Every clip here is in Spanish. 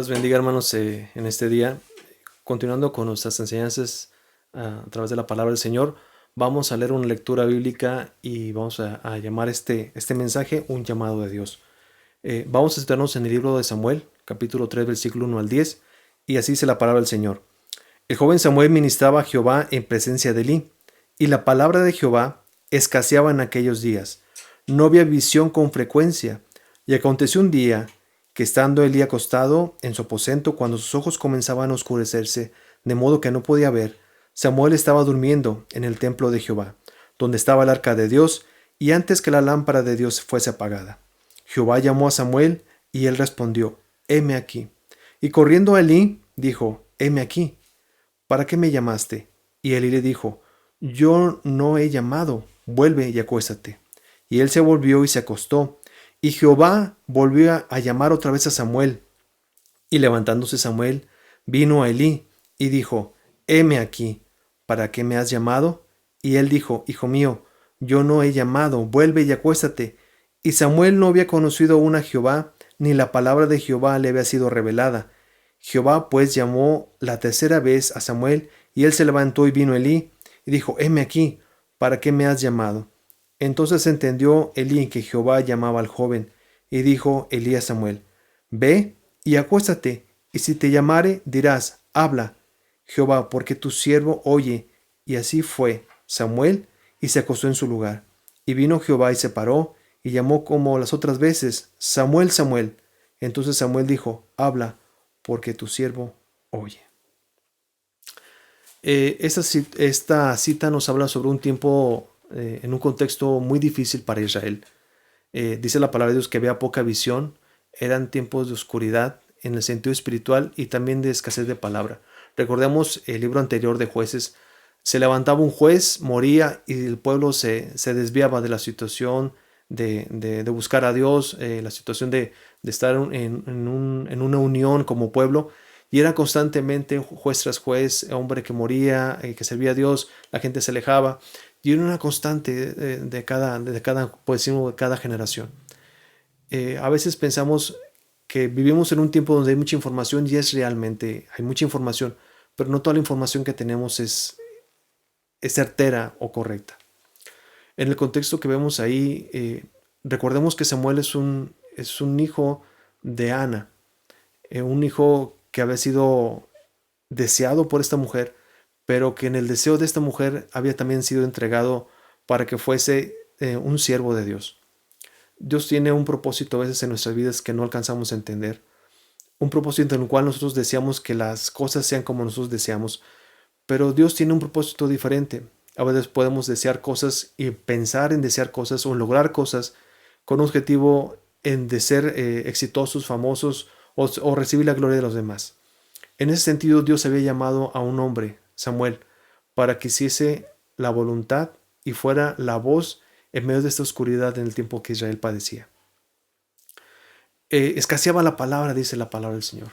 Dios bendiga, hermanos, en este día. Continuando con nuestras enseñanzas a través de la palabra del Señor, vamos a leer una lectura bíblica y vamos a llamar este mensaje un llamado de Dios. Vamos a situarnos en el libro de Samuel, capítulo 3, versículo 1 al 10, y así dice la palabra del Señor. El joven Samuel ministraba a Jehová en presencia de Elí, y la palabra de Jehová escaseaba en aquellos días. No había visión con frecuencia, y aconteció un día que estando Elí acostado en su aposento, cuando sus ojos comenzaban a oscurecerse, de modo que no podía ver, Samuel estaba durmiendo en el templo de Jehová, donde estaba el arca de Dios, y antes que la lámpara de Dios fuese apagada. Jehová llamó a Samuel, y él respondió, heme aquí. Y corriendo a Elí, dijo, heme aquí. ¿Para qué me llamaste? Y Elí le dijo, yo no he llamado, vuelve y acuéstate. Y él se volvió y se acostó. Y Jehová volvió a llamar otra vez a Samuel. Y levantándose Samuel, vino a Elí y dijo, heme aquí, ¿para qué me has llamado? Y él dijo, hijo mío, yo no he llamado, vuelve y acuéstate. Y Samuel no había conocido aún a Jehová, ni la palabra de Jehová le había sido revelada. Jehová pues llamó la tercera vez a Samuel, y él se levantó y vino a Elí, y dijo, heme aquí, ¿para qué me has llamado? Entonces entendió Elí que Jehová llamaba al joven, y dijo Elí a Samuel, ve y acuéstate, y si te llamare, dirás, habla, Jehová, porque tu siervo oye. Y así fue Samuel, y se acostó en su lugar. Y vino Jehová y se paró, y llamó como las otras veces, Samuel, Samuel. Entonces Samuel dijo, habla, porque tu siervo oye. Esta cita nos habla sobre un tiempo en un contexto muy difícil para Israel. Dice la palabra de Dios que había poca visión, eran tiempos de oscuridad en el sentido espiritual y también de escasez de palabra. Recordemos el libro anterior de Jueces, se levantaba un juez, moría y el pueblo se desviaba de la situación de buscar a Dios, la situación de estar en una unión como pueblo. Y era constantemente juez tras juez, hombre que moría, que servía a Dios, la gente se alejaba. Y era una constante pues decimos, de cada generación. A veces pensamos que vivimos en un tiempo donde hay mucha información y es realmente, hay mucha información, pero no toda la información que tenemos es certera o correcta. En el contexto que vemos ahí, recordemos que Samuel es un hijo de Ana, un hijo que había sido deseado por esta mujer, pero que en el deseo de esta mujer había también sido entregado para que fuese un siervo de Dios. Dios tiene un propósito a veces en nuestras vidas que no alcanzamos a entender, un propósito en el cual nosotros deseamos que las cosas sean como nosotros deseamos, pero Dios tiene un propósito diferente. A veces podemos desear cosas y pensar en desear cosas o lograr cosas con un objetivo de ser exitosos, famosos o recibir la gloria de los demás. En ese sentido, Dios había llamado a un hombre, Samuel, para que hiciese la voluntad y fuera la voz en medio de esta oscuridad en el tiempo que Israel padecía. Escaseaba la palabra, dice la palabra del Señor.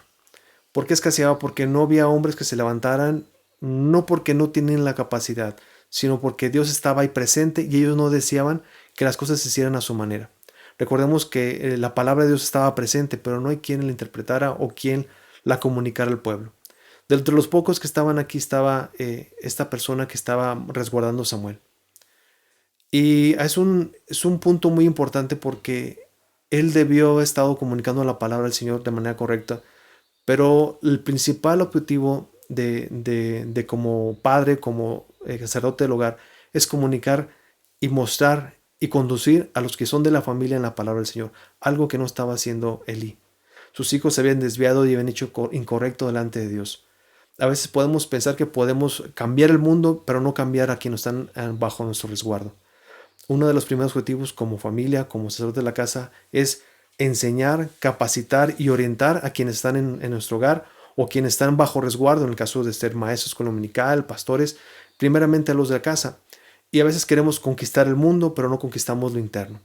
¿Por qué escaseaba? Porque no había hombres que se levantaran, no porque no tenían la capacidad, sino porque Dios estaba ahí presente y ellos no deseaban que las cosas se hicieran a su manera. Recordemos que la palabra de Dios estaba presente, pero no hay quien la interpretara o quien la comunicara al pueblo. De entre los pocos que estaban aquí estaba esta persona que estaba resguardando a Samuel. Y es un punto muy importante porque él debió haber estado comunicando la palabra del Señor de manera correcta, pero el principal objetivo de como padre, como sacerdote del hogar, es comunicar y mostrar y conducir a los que son de la familia en la palabra del Señor, algo que no estaba haciendo Elí. Sus hijos se habían desviado y habían hecho incorrecto delante de Dios. A veces podemos pensar que podemos cambiar el mundo, pero no cambiar a quienes están bajo nuestro resguardo. Uno de los primeros objetivos como familia, como sacerdote de la casa, es enseñar, capacitar y orientar a quienes están en nuestro hogar o quienes están bajo resguardo, en el caso de ser maestros escuela dominical, pastores, primeramente a los de la casa. Y a veces queremos conquistar el mundo, pero no conquistamos lo interno.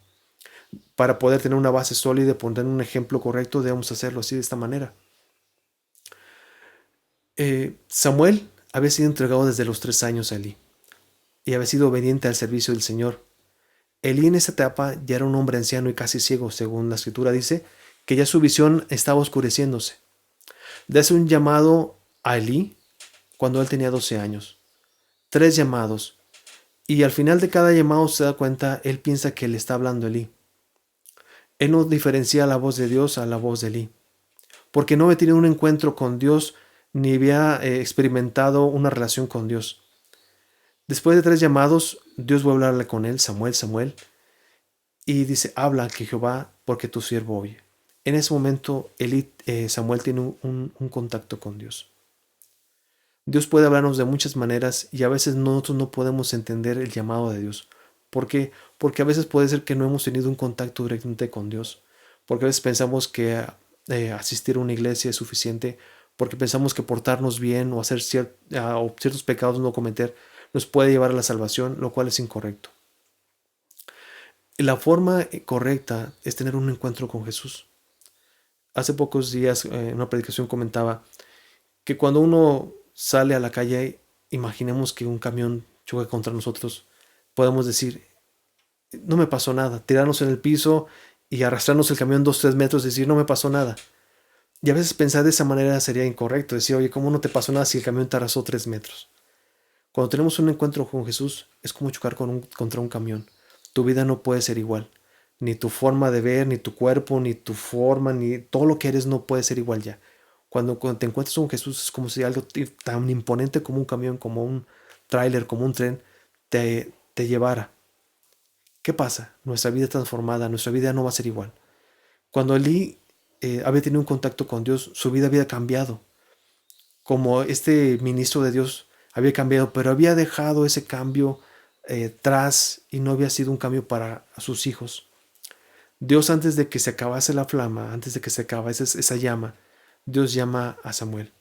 Para poder tener una base sólida y poner un ejemplo correcto, debemos hacerlo así de esta manera. Samuel había sido entregado desde los 3 años a Elí y había sido obediente al servicio del Señor. Elí en esa etapa ya era un hombre anciano y casi ciego, según la escritura dice, que ya su visión estaba oscureciéndose. Le hace un llamado a Elí cuando él tenía 12 años. 3 llamados. Y al final de cada llamado se da cuenta, él piensa que le está hablando Elí. Él no diferencia la voz de Dios a la voz de Elí, porque no había tenido un encuentro con Dios ni había experimentado una relación con Dios. Después de 3 llamados, Dios vuelve a hablarle con él, Samuel, Samuel, y dice, habla que Jehová, porque tu siervo oye. En ese momento, Samuel tiene un contacto con Dios. Dios puede hablarnos de muchas maneras y a veces nosotros no podemos entender el llamado de Dios. ¿Por qué? Porque a veces puede ser que no hemos tenido un contacto directamente con Dios. Porque a veces pensamos que asistir a una iglesia es suficiente. Porque pensamos que portarnos bien o hacer o ciertos pecados no cometer nos puede llevar a la salvación, lo cual es incorrecto. La forma correcta es tener un encuentro con Jesús. Hace pocos días en una predicación comentaba que cuando uno sale a la calle, imaginemos que un camión choca contra nosotros, podemos decir, no me pasó nada, tirarnos en el piso y arrastrarnos el camión 2 o 3 metros y decir, no me pasó nada. Y a veces pensar de esa manera sería incorrecto, decir, oye, ¿cómo no te pasó nada si el camión te arrastró 3 metros? Cuando tenemos un encuentro con Jesús, es como chocar contra un camión. Tu vida no puede ser igual. Ni tu forma de ver, ni tu cuerpo, ni tu forma, ni todo lo que eres no puede ser igual ya. Cuando te encuentras con Jesús es como si algo tan imponente como un camión, como un tráiler, como un tren, te llevara. ¿Qué pasa? Nuestra vida es transformada, nuestra vida no va a ser igual. Cuando Elí había tenido un contacto con Dios, su vida había cambiado. Como este ministro de Dios había cambiado, pero había dejado ese cambio tras y no había sido un cambio para sus hijos. Dios, antes de que se acabase la flama, antes de que se acabase esa llama, Dios llama a Samuel.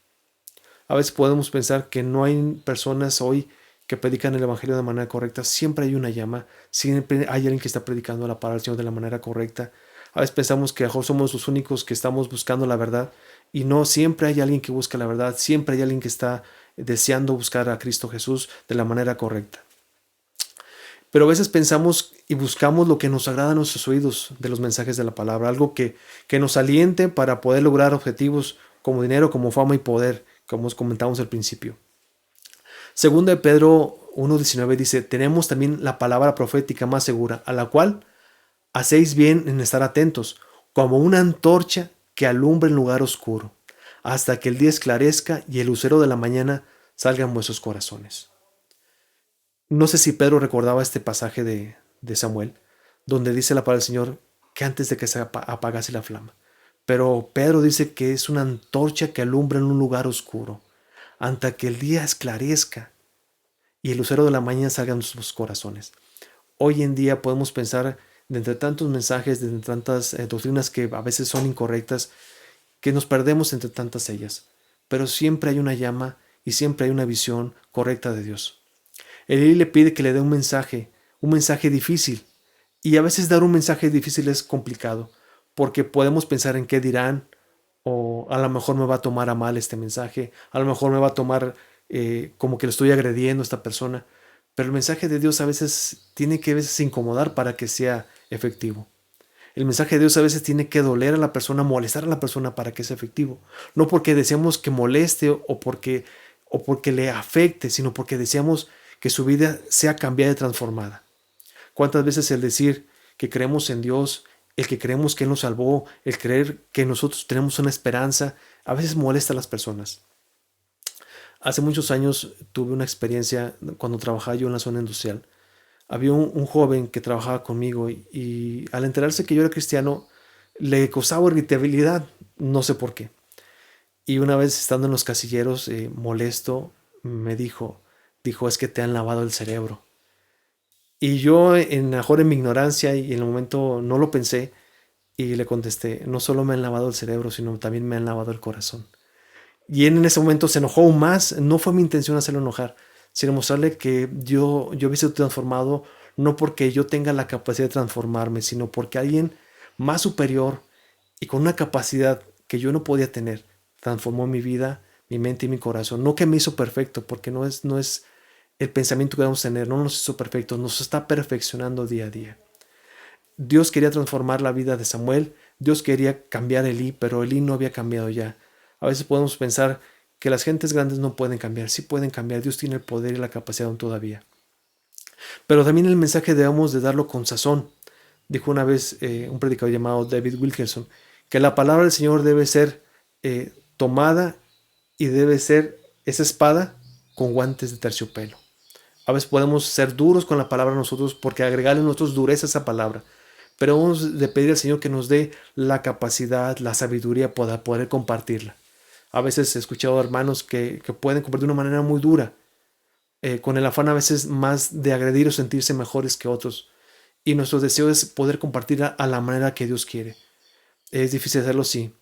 A veces podemos pensar que no hay personas hoy que predican el Evangelio de manera correcta. Siempre hay una llama, siempre hay alguien que está predicando la palabra del Señor de la manera correcta. A veces pensamos que a lo mejor somos los únicos que estamos buscando la verdad y no, siempre hay alguien que busca la verdad, siempre hay alguien que está deseando buscar a Cristo Jesús de la manera correcta. Pero a veces pensamos y buscamos lo que nos agrada a nuestros oídos de los mensajes de la palabra, algo que nos aliente para poder lograr objetivos como dinero, como fama y poder, como os comentamos al principio. Segunda de Pedro 1:19 dice, tenemos también la palabra profética más segura, a la cual hacéis bien en estar atentos, como una antorcha que alumbra en lugar oscuro, hasta que el día esclarezca y el lucero de la mañana salga en vuestros corazones. No sé si Pedro recordaba este pasaje de Samuel, donde dice la palabra del Señor que antes de que se apagase la flama. Pero Pedro dice que es una antorcha que alumbra en un lugar oscuro, hasta que el día esclarezca y el lucero de la mañana salga en sus corazones. Hoy en día podemos pensar, de entre tantos mensajes, de entre tantas doctrinas que a veces son incorrectas, que nos perdemos entre tantas ellas. Pero siempre hay una llama y siempre hay una visión correcta de Dios. Elí le pide que le dé un mensaje difícil. Y a veces dar un mensaje difícil es complicado, porque podemos pensar en qué dirán, o a lo mejor me va a tomar a mal este mensaje, a lo mejor me va a tomar como que le estoy agrediendo a esta persona. Pero el mensaje de Dios a veces tiene que incomodar para que sea efectivo. El mensaje de Dios a veces tiene que doler a la persona, molestar a la persona para que sea efectivo. No porque deseamos que moleste o porque le afecte, sino porque deseamos que su vida sea cambiada y transformada. ¿Cuántas veces el decir que creemos en Dios, el que creemos que Él nos salvó, el creer que nosotros tenemos una esperanza, a veces molesta a las personas? Hace muchos años tuve una experiencia cuando trabajaba yo en la zona industrial. Había un joven que trabajaba conmigo y al enterarse que yo era cristiano, le causaba irritabilidad, no sé por qué. Y una vez estando en los casilleros, molesto, me dijo, es que te han lavado el cerebro. Y yo, mejor en mi ignorancia y en el momento no lo pensé, y le contesté, no solo me han lavado el cerebro, sino también me han lavado el corazón. Y él en ese momento se enojó aún más. No fue mi intención hacerlo enojar, sino mostrarle que yo había sido transformado, no porque yo tenga la capacidad de transformarme, sino porque alguien más superior y con una capacidad que yo no podía tener, transformó mi vida, mi mente y mi corazón. No que me hizo perfecto, porque no es el pensamiento que debemos tener, no nos hizo perfectos, nos está perfeccionando día a día. Dios quería transformar la vida de Samuel, Dios quería cambiar a Elí, pero Elí no había cambiado ya. A veces podemos pensar que las gentes grandes no pueden cambiar. Sí pueden cambiar. Dios tiene el poder y la capacidad aún todavía. Pero también el mensaje debemos de darlo con sazón. Dijo una vez un predicador llamado David Wilkerson que la palabra del Señor debe ser tomada y debe ser esa espada con guantes de terciopelo. A veces podemos ser duros con la palabra nosotros porque agregarle nosotros dureza a esa palabra. Pero vamos de pedir al Señor que nos dé la capacidad, la sabiduría para poder compartirla. A veces he escuchado hermanos que pueden compartir de una manera muy dura, con el afán a veces más de agredir o sentirse mejores que otros. Y nuestro deseo es poder compartirla a la manera que Dios quiere. Es difícil hacerlo, sí.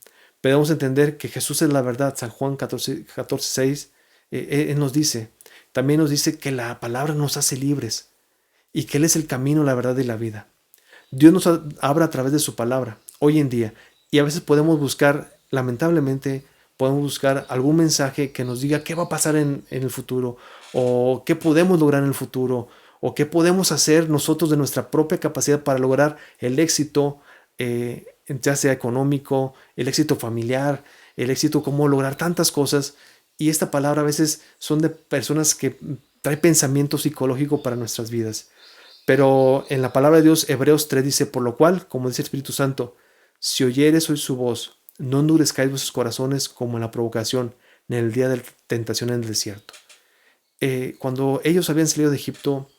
Pero debemos entender que Jesús es la verdad. San Juan 14:6 Él nos dice, también nos dice que la palabra nos hace libres y que Él es el camino, la verdad y la vida. Dios nos habla a través de su palabra hoy en día y a veces podemos buscar, lamentablemente, podemos buscar algún mensaje que nos diga qué va a pasar en el futuro o qué podemos lograr en el futuro o qué podemos hacer nosotros de nuestra propia capacidad para lograr el éxito, ya sea económico, el éxito familiar, el éxito, cómo lograr tantas cosas. Y esta palabra a veces son de personas que traen pensamiento psicológico para nuestras vidas. Pero en la palabra de Dios, Hebreos 3 dice, por lo cual, como dice el Espíritu Santo, si oyeres hoy su voz, no endurezcáis vuestros corazones como en la provocación, en el día de la tentación en el desierto. Cuando ellos habían salido de Egipto,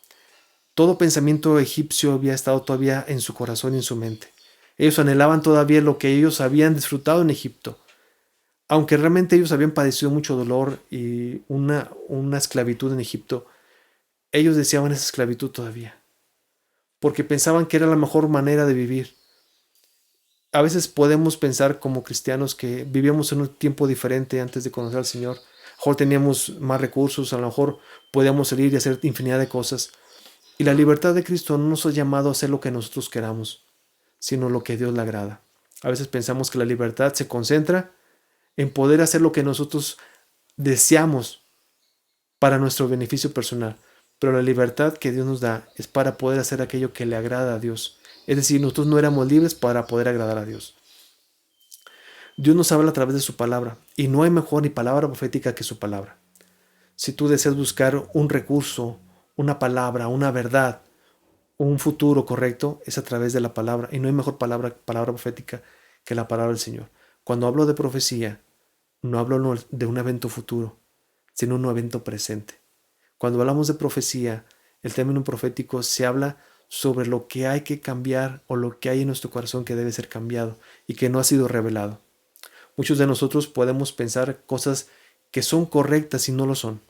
todo pensamiento egipcio había estado todavía en su corazón y en su mente. Ellos anhelaban todavía lo que ellos habían disfrutado en Egipto. Aunque realmente ellos habían padecido mucho dolor y una esclavitud en Egipto, ellos deseaban esa esclavitud todavía, porque pensaban que era la mejor manera de vivir. A veces podemos pensar como cristianos que vivíamos en un tiempo diferente antes de conocer al Señor. A lo mejor teníamos más recursos, a lo mejor podíamos salir y hacer infinidad de cosas. Y la libertad de Cristo no nos ha llamado a hacer lo que nosotros queramos, sino lo que a Dios le agrada. A veces pensamos que la libertad se concentra en poder hacer lo que nosotros deseamos para nuestro beneficio personal. Pero la libertad que Dios nos da es para poder hacer aquello que le agrada a Dios. Es decir, nosotros no éramos libres para poder agradar a Dios. Dios nos habla a través de su palabra y no hay mejor ni palabra profética que su palabra. Si tú deseas buscar un recurso, una palabra, una verdad, un futuro correcto, es a través de la palabra y no hay mejor palabra profética que la palabra del Señor. Cuando hablo de profecía, no hablo de un evento futuro, sino un evento presente. Cuando hablamos de profecía, el término profético se habla sobre lo que hay que cambiar o lo que hay en nuestro corazón que debe ser cambiado y que no ha sido revelado. Muchos de nosotros podemos pensar cosas que son correctas y no lo son.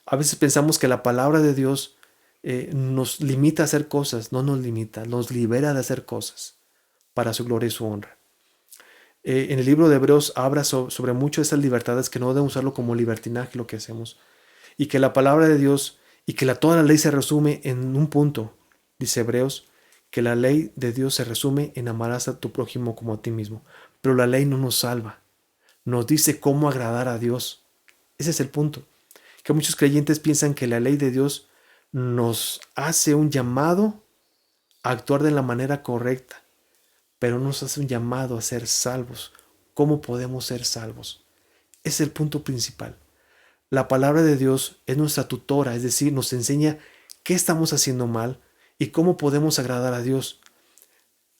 A veces pensamos que la palabra de Dios nos limita a hacer cosas. No nos limita, nos libera de hacer cosas para su gloria y su honra. En el libro de Hebreos habla sobre mucho de esas libertades que no debemos usarlo como libertinaje lo que hacemos. Y que la palabra de Dios y que toda la ley se resume en un punto. Dice Hebreos que la ley de Dios se resume en amarás a tu prójimo como a ti mismo. Pero la ley no nos salva. Nos dice cómo agradar a Dios. Ese es el punto. Que muchos creyentes piensan que la ley de Dios nos hace un llamado a actuar de la manera correcta, pero nos hace un llamado a ser salvos. ¿Cómo podemos ser salvos? Ese es el punto principal. La palabra de Dios es nuestra tutora, es decir, nos enseña qué estamos haciendo mal y cómo podemos agradar a Dios.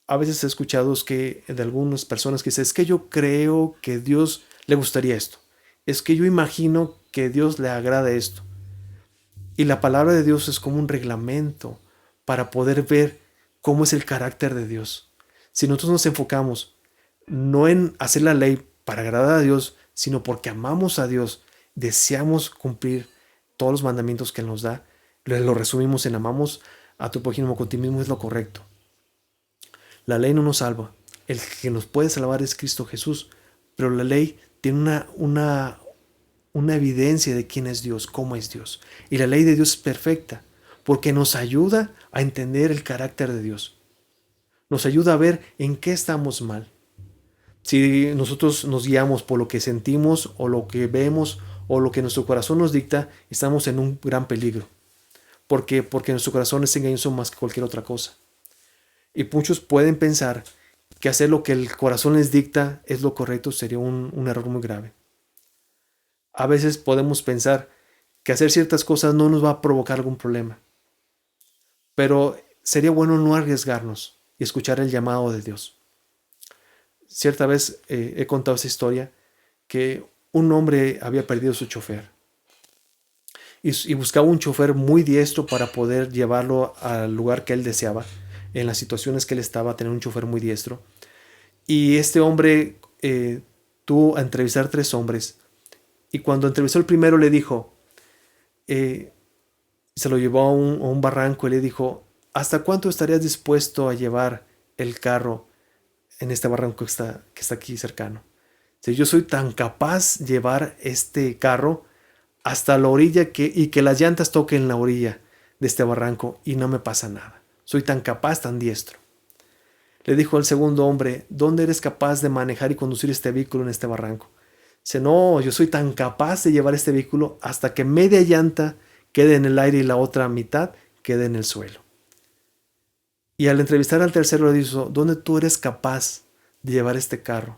A veces he escuchado de algunas personas que dicen, es que yo creo que Dios le gustaría esto. Es que yo imagino que Dios le agrada esto. Y la palabra de Dios es como un reglamento para poder ver cómo es el carácter de Dios. Si nosotros nos enfocamos no en hacer la ley para agradar a Dios, sino porque amamos a Dios, deseamos cumplir todos los mandamientos que Él nos da, lo resumimos en amamos a tu prójimo como a ti mismo, es lo correcto. La ley no nos salva. El que nos puede salvar es Cristo Jesús, pero la ley tiene una evidencia de quién es Dios, cómo es Dios. Y la ley de Dios es perfecta, porque nos ayuda a entender el carácter de Dios. Nos ayuda a ver en qué estamos mal. Si nosotros nos guiamos por lo que sentimos o lo que vemos o lo que nuestro corazón nos dicta, estamos en un gran peligro. ¿Por qué? Porque nuestro corazón es engañoso más que cualquier otra cosa. Y muchos pueden pensar que hacer lo que el corazón les dicta es lo correcto sería un error muy grave. A veces podemos pensar que hacer ciertas cosas no nos va a provocar algún problema, pero sería bueno no arriesgarnos y escuchar el llamado de Dios. Cierta vez he contado esa historia que un hombre había perdido su chofer y buscaba un chofer muy diestro para poder llevarlo al lugar que él deseaba, en las situaciones que él estaba, tener un chofer muy diestro. Y este hombre tuvo a entrevistar 3 hombres, y cuando entrevistó el primero le dijo, se lo llevó a un barranco y le dijo, ¿hasta cuánto estarías dispuesto a llevar el carro en este barranco que está aquí cercano? Si yo soy tan capaz de llevar este carro hasta la orilla y que las llantas toquen la orilla de este barranco y no me pasa nada. Soy tan capaz, tan diestro. Le dijo al segundo hombre, ¿dónde eres capaz de manejar y conducir este vehículo en este barranco? Dice, no, yo soy tan capaz de llevar este vehículo hasta que media llanta quede en el aire y la otra mitad quede en el suelo. Y al entrevistar al tercero le dijo, ¿dónde tú eres capaz de llevar este carro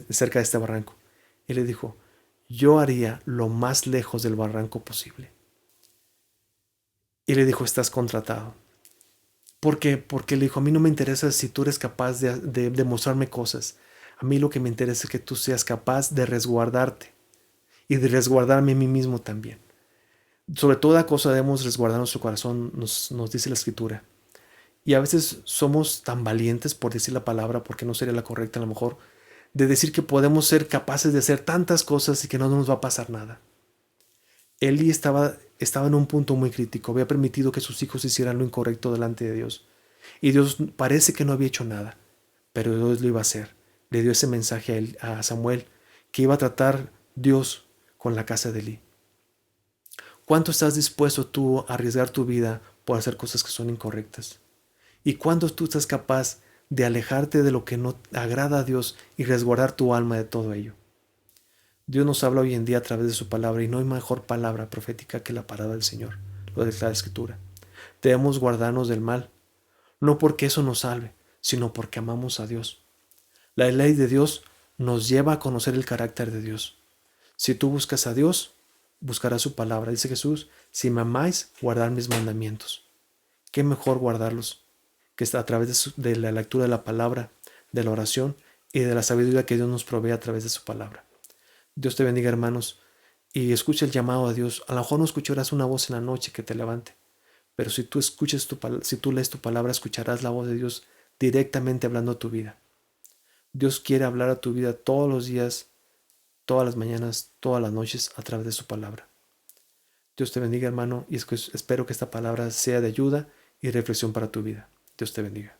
cerca de este barranco? Y le dijo, yo haría lo más lejos del barranco posible. Y le dijo, estás contratado. ¿Por qué? Porque le dijo, a mí no me interesa si tú eres capaz de mostrarme cosas. A mí lo que me interesa es que tú seas capaz de resguardarte y de resguardarme a mí mismo también. Sobre toda cosa debemos resguardar nuestro corazón, nos dice la Escritura. Y a veces somos tan valientes por decir la palabra, porque no sería la correcta a lo mejor, de decir que podemos ser capaces de hacer tantas cosas y que no nos va a pasar nada. Eli estaba en un punto muy crítico, había permitido que sus hijos hicieran lo incorrecto delante de Dios. Y Dios parece que no había hecho nada, pero Dios lo iba a hacer. Le dio ese mensaje a Samuel, que iba a tratar Dios con la casa de Eli. ¿Cuánto estás dispuesto tú a arriesgar tu vida por hacer cosas que son incorrectas? ¿Y cuándo tú estás capaz de alejarte de lo que no agrada a Dios y resguardar tu alma de todo ello? Dios nos habla hoy en día a través de su palabra y no hay mejor palabra profética que la palabra del Señor, lo declara la Escritura. Debemos guardarnos del mal, no porque eso nos salve, sino porque amamos a Dios. La ley de Dios nos lleva a conocer el carácter de Dios. Si tú buscas a Dios, buscarás su palabra. Dice Jesús, si me amáis, guardad mis mandamientos. ¿Qué mejor guardarlos que a través de la lectura de la palabra, de la oración y de la sabiduría que Dios nos provee a través de su palabra? Dios te bendiga, hermanos, y escucha el llamado a Dios. A lo mejor no escucharás una voz en la noche que te levante, pero si tú si tú lees tu palabra, escucharás la voz de Dios directamente hablando a tu vida. Dios quiere hablar a tu vida todos los días, todas las mañanas, todas las noches a través de su palabra. Dios te bendiga, hermano, y espero que esta palabra sea de ayuda y reflexión para tu vida. Dios te bendiga.